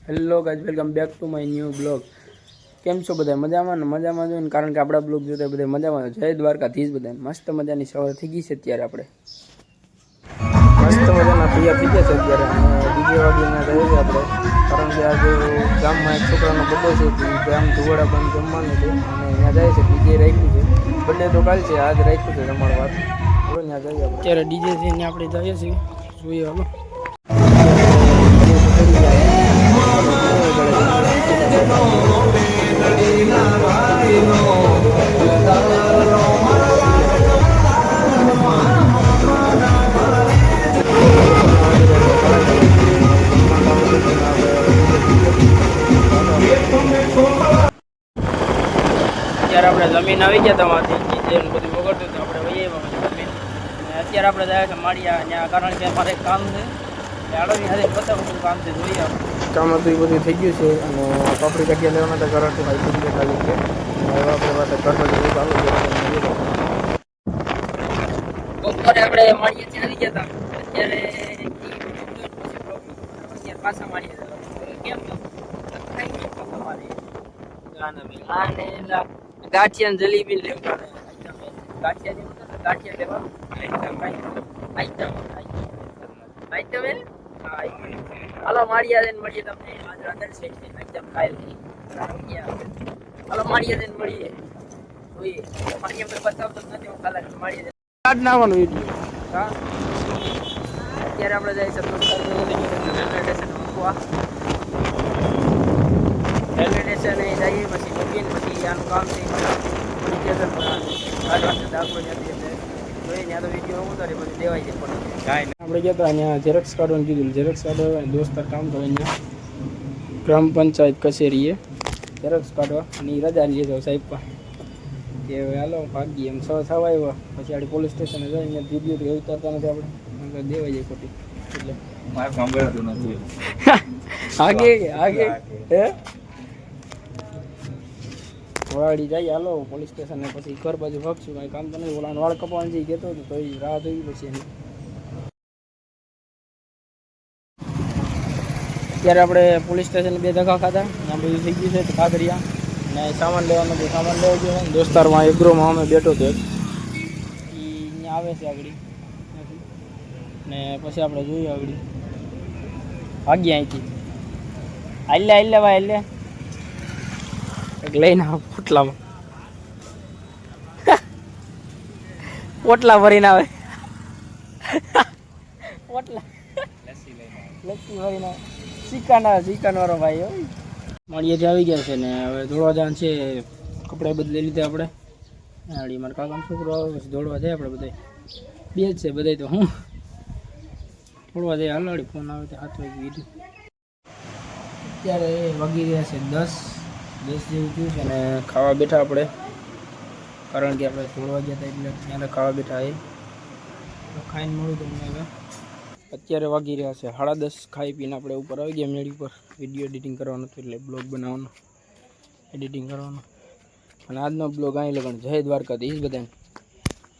Hello guys, welcome back to my new blog. કેમ છો બધા? મજામાં ને? મજામાં જોઈએ ને, કારણ કે આપણા બ્લોગ જોતા બધા મજામાં. જય દ્વારકાધીશ બધા. મસ્ત મજાની સવાર થઈ ગઈ છે અત્યારે. આપણે મસ્ત મજાના તૈયાર થઈ ગયા છે અત્યારે. અને ડીજે વાગીને જઈએ છીએ આપણે, કારણ કે આજે ગામમાં એક છોકરાનો બર્થડે છે. ગામ ધુવાડા બંધ જમવાનું છે અને ત્યાં જાય છે. ડીજે રાખ્યું છે. બર્થડે તો કાલ છે, આજ રાખ્યું છે જમણવાર. હવે ત્યાં જઈએ આપણે. અત્યારે ડીજે થઈને આપણે જઈએ છીએ. જોઈએ હાલો. અત્યારે આપણે જમીન આવી ગયા તમારાથી બધું વગરતું તો આપણે વહીએ જમીન. અત્યારે આપણે જાય છે માળિયા ત્યાં, કારણ કે મારે કામ છે. આડોની હાથે બધા બધું કામ છે. જોઈએ કામ હતું એ બધું થઈ ગયું છે. અને પાપડી કટિયા લેવાના હતા ઘર હતું, હાઈ લાગી છે. હવે આપણે પાસે ઘર બધું ચાલુ છે. બપોરે આપણે માળીએ આવી ગયા હતા. અત્યારે પાછા માળીએ કેમ ગાંઠિયા જલેબી લેવા, ગાંઠિયા લેવા હાલો માળિયા જઈને મળીએ તમને. હાલો માળિયા જઈને મળીએ. અત્યારે આપણે જાય છે રેલવે સ્ટેશન મૂકવા. રેલવે સ્ટેશને જઈએ, પછી મૂકીને પછી આનું કામ છે દાખલો ત્યાંથી ત્યાં તો વિડીયો ઉતારે પછી દેવાય છે. પણ આપણે ગયા હતા અહીંયા ઝેરોક્સ કાઢવાનું કીધું. ઝેરોક્સ કાઢવા દોસ્તાર કામ તો અહીંયા ગ્રામ પંચાયત કચેરીએ ઝેરોક્સ કાઢવા, અને રજા લીધો સાહેબ કે હાલો ભાગીએ એમ. 6 થવા આવ્યા પછી આપણે પોલીસ સ્ટેશને જઈને વિડીયો ઉતારતા નથી આપણે, દેવાઈ જાય ખોટી. એટલે આગે આગે હે વાડી જાય. હાલો પોલીસ સ્ટેશન પછી ઘર બાજુ ભાગશું. કાંઈ કામ તો નહીં. ઓલા વાળ કપાવાનું જે કહેતો હતો તો એ રાહ જોઈ પછી એની. અત્યારે આપણે પોલીસ સ્ટેશન 2 ધક્કા ખાધા. ત્યાં બધું થઈ ગયું છે કાગરિયા ને સામાન લેવાનું હતું. સામાન લેવા ગયો દોસ્તારમાં એગ્રોમાં અમે બેઠો હતો. એ અહીંયા આવે છે આગળ ને પછી આપણે જોઈએ આગળ ભાગ્યા અહીંથી. હાલ્યા ભાઈ હાલ્યા લઈને આવો પોટલામાં. પોટલા ભરીને આવે. પોટલા લસ્સી ભરીને આવે. ચિકન વાળો ભાઈ હોય. મળીએથી આવી ગયા છે ને હવે દોડવા જવાનું છે. કપડાં બદલી લીધા આપણે. હાડી મારા કાકાનો છોકરો આવે પછી દોડવા જાય. આપણે બધા બે જ છે બધા તો. હું દોડવા જાય. હાલાડી ફોન આવે તો 7 વાગે કીધું. અત્યારે વાગી રહ્યા છે 10 જેવું થયું છે ને ખાવા બેઠા આપણે, કારણ કે આપણે દોડવા ગયા હતા એટલે ત્યાં ખાવા બેઠા. એ ખાઈને મળ્યું તમને. હવે અત્યારે વાગી રહ્યા છે 10:30. ખાઈ પીને આપણે ઉપર આવી ગયા મેળી ઉપર. વિડીયો એડિટિંગ કરવાનું હતું એટલે બ્લોગ બનાવવાનો, એડિટિંગ કરવાનો. અને આજનો બ્લોગ અહીં લગન. જય દ્વારકાધીશ બધાને.